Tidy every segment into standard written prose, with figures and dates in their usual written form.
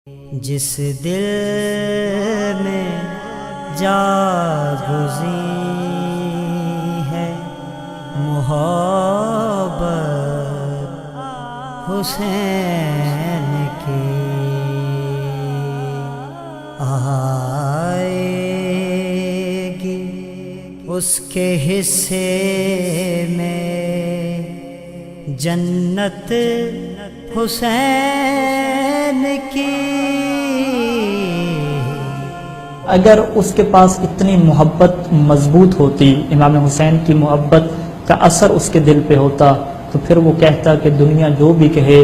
جس دل میں جاگزی ہے محبت حسین کی، آئے گی اس کے حصے میں جنت حسین کی۔ اگر اس کے پاس اتنی محبت مضبوط ہوتی، امام حسین کی محبت کا اثر اس کے دل پہ ہوتا، تو پھر وہ کہتا کہ دنیا جو بھی کہے،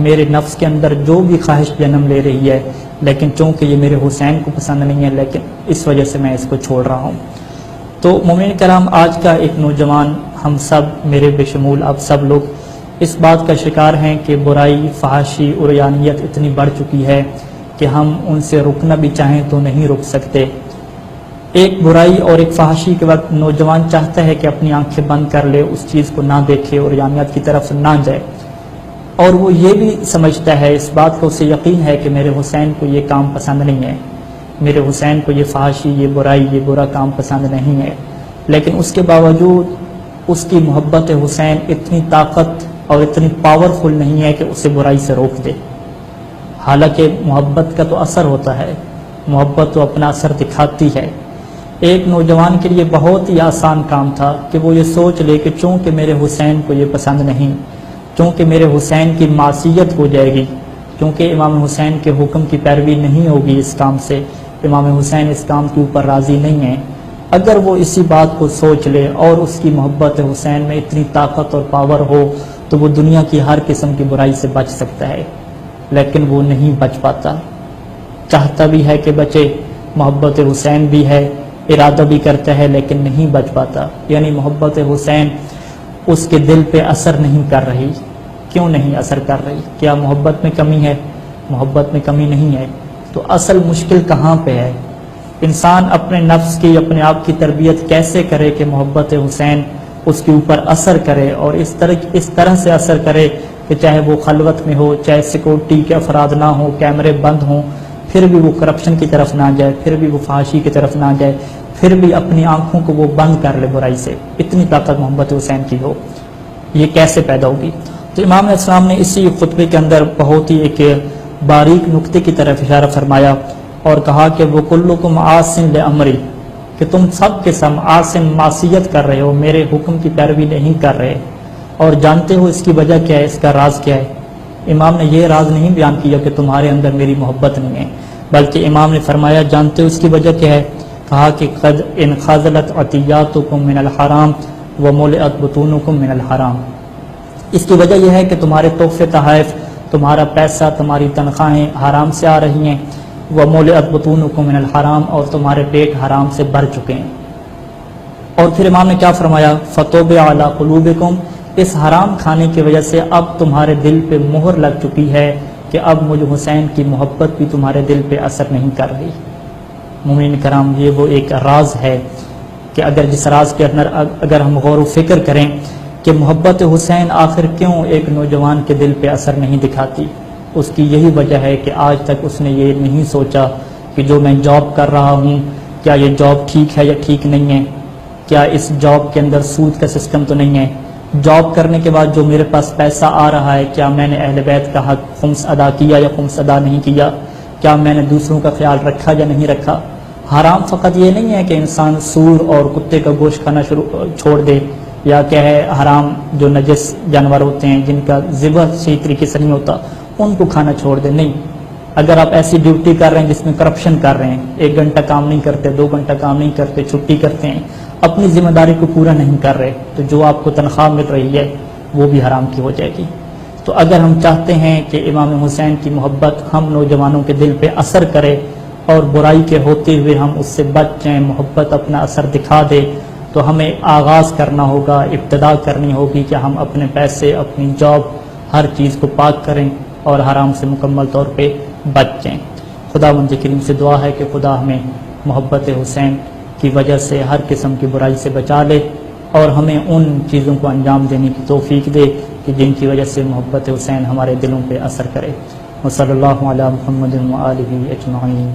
میرے نفس کے اندر جو بھی خواہش جنم لے رہی ہے، لیکن چونکہ یہ میرے حسین کو پسند نہیں ہے، لیکن اس وجہ سے میں اس کو چھوڑ رہا ہوں۔ تو مومن کرام، آج کا ایک نوجوان، ہم سب، میرے بشمول آپ سب لوگ اس بات کا شکار ہیں کہ برائی، فحاشی، عریانیت اتنی بڑھ چکی ہے کہ ہم ان سے رکنا بھی چاہیں تو نہیں رک سکتے۔ ایک برائی اور ایک فحاشی کے وقت نوجوان چاہتا ہے کہ اپنی آنکھیں بند کر لے، اس چیز کو نہ دیکھے، عریانیت کی طرف نہ جائے، اور وہ یہ بھی سمجھتا ہے، اس بات کو اسے یقین ہے کہ میرے حسین کو یہ کام پسند نہیں ہے، میرے حسین کو یہ فحاشی، یہ برائی، یہ برا کام پسند نہیں ہے، لیکن اس کے باوجود اس کی محبت حسین اتنی طاقت اور اتنی پاورفل نہیں ہے کہ اسے برائی سے روک دے۔ حالانکہ محبت کا تو اثر ہوتا ہے، محبت تو اپنا اثر دکھاتی ہے۔ ایک نوجوان کے لیے بہت ہی آسان کام تھا کہ وہ یہ سوچ لے کہ چونکہ میرے حسین کو یہ پسند نہیں، چونکہ میرے حسین کی معصیت ہو جائے گی، کیونکہ امام حسین کے حکم کی پیروی نہیں ہوگی اس کام سے، امام حسین اس کام کے اوپر راضی نہیں ہیں، اگر وہ اسی بات کو سوچ لے اور اس کی محبت حسین میں اتنی طاقت اور پاور ہو تو وہ دنیا کی ہر قسم کی برائی سے بچ سکتا ہے، لیکن وہ نہیں بچ پاتا۔ چاہتا بھی ہے کہ بچے، محبت حسین بھی ہے، ارادہ بھی کرتا ہے، لیکن نہیں بچ پاتا۔ یعنی محبت حسین اس کے دل پہ اثر نہیں کر رہی۔ کیوں نہیں اثر کر رہی؟ کیا محبت میں کمی ہے؟ محبت میں کمی نہیں ہے۔ تو اصل مشکل کہاں پہ ہے؟ انسان اپنے نفس کی، اپنے آپ کی تربیت کیسے کرے کہ محبت حسین اس کے اوپر اثر کرے، اور اس طرح سے اثر کرے کہ چاہے وہ خلوت میں ہو، چاہے سیکورٹی کے افراد نہ ہوں، کیمرے بند ہوں، پھر بھی وہ کرپشن کی طرف نہ جائے، پھر بھی وہ فحاشی کی طرف نہ جائے، پھر بھی اپنی آنکھوں کو وہ بند کر لے برائی سے۔ اتنی طاقت محبت حسین کی ہو، یہ کیسے پیدا ہوگی؟ تو امام علیہ السلام نے اسی خطبے کے اندر بہت ہی ایک باریک نقطے کی طرف اشارہ فرمایا اور کہا کہ وہ کلکم عاصٍ لامری، کہ تم سب کے سب عاصٍ، معصیت کر رہے ہو، میرے حکم کی پیروی نہیں کر رہے، اور جانتے ہو اس کی وجہ کیا ہے، اس کا راز کیا ہے؟ امام نے یہ راز نہیں بیان کیا کہ تمہارے اندر میری محبت نہیں ہے، بلکہ امام نے فرمایا جانتے ہو اس کی وجہ کیا ہے؟ کہا کہ قد انخذلت عطیاتکم من الحرام وملئت بطونکم من الحرام۔ اس کی وجہ یہ ہے کہ تمہارے تحفے تحائف، تمہارا پیسہ، تمہاری تنخواہیں حرام سے آ رہی ہیں، وملئت بطونکم من الحرام، اور تمہارے پیٹ حرام سے بھر چکے ہیں۔ اور پھر امام نے کیا فرمایا؟ فطبع علی قلوبکم، اس حرام کھانے کی وجہ سے اب تمہارے دل پہ مہر لگ چکی ہے کہ اب مجھ حسین کی محبت بھی تمہارے دل پہ اثر نہیں کر رہی۔ مومنین کرام، یہ وہ ایک راز ہے کہ اگر جس راز کے اندر اگر ہم غور و فکر کریں کہ محبت حسین آخر کیوں ایک نوجوان کے دل پہ اثر نہیں دکھاتی، اس کی یہی وجہ ہے کہ آج تک اس نے یہ نہیں سوچا کہ جو میں جاب کر رہا ہوں، کیا یہ جاب ٹھیک ہے یا ٹھیک نہیں ہے؟ کیا اس جاب کے اندر سود کا سسٹم تو نہیں ہے؟ جاب کرنے کے بعد جو میرے پاس پیسہ آ رہا ہے، کیا میں نے اہل بیت کا حق خمس ادا کیا یا خمس ادا نہیں کیا؟ کیا میں نے دوسروں کا خیال رکھا یا نہیں رکھا؟ حرام فقط یہ نہیں ہے کہ انسان سور اور کتے کا گوشت کھانا چھوڑ دے، یا کہ ہے حرام جو نجس جانور ہوتے ہیں جن کا ذبح صحیح طریقے سے نہیں ہوتا ان کو کھانا چھوڑ دے، نہیں۔ اگر آپ ایسی ڈیوٹی کر رہے ہیں جس میں کرپشن کر رہے ہیں، 1 گھنٹہ کام نہیں کرتے، 2 گھنٹہ کام نہیں کرتے، چھٹی کرتے ہیں، اپنی ذمہ داری کو پورا نہیں کر رہے، تو جو آپ کو تنخواہ مل رہی ہے وہ بھی حرام کی ہو جائے گی۔ تو اگر ہم چاہتے ہیں کہ امام حسین کی محبت ہم نوجوانوں کے دل پہ اثر کرے اور برائی کے ہوتے ہوئے ہم اس سے بچ جائیں، محبت اپنا اثر دکھا دے، تو ہمیں آغاز کرنا ہوگا، ابتدا کرنی ہوگی کہ ہم اپنے پیسے، اپنی جاب، ہر چیز کو پاک کریں اور حرام سے مکمل طور پہ بچ جائیں۔ خداوند کریم سے دعا ہے کہ خدا ہمیں محبت حسین کی وجہ سے ہر قسم کی برائی سے بچا لے اور ہمیں ان چیزوں کو انجام دینے کی توفیق دے کہ جن کی وجہ سے محبت حسین ہمارے دلوں پہ اثر کرے۔ وصلی اللہ علی محمد وآلہ اجمعین.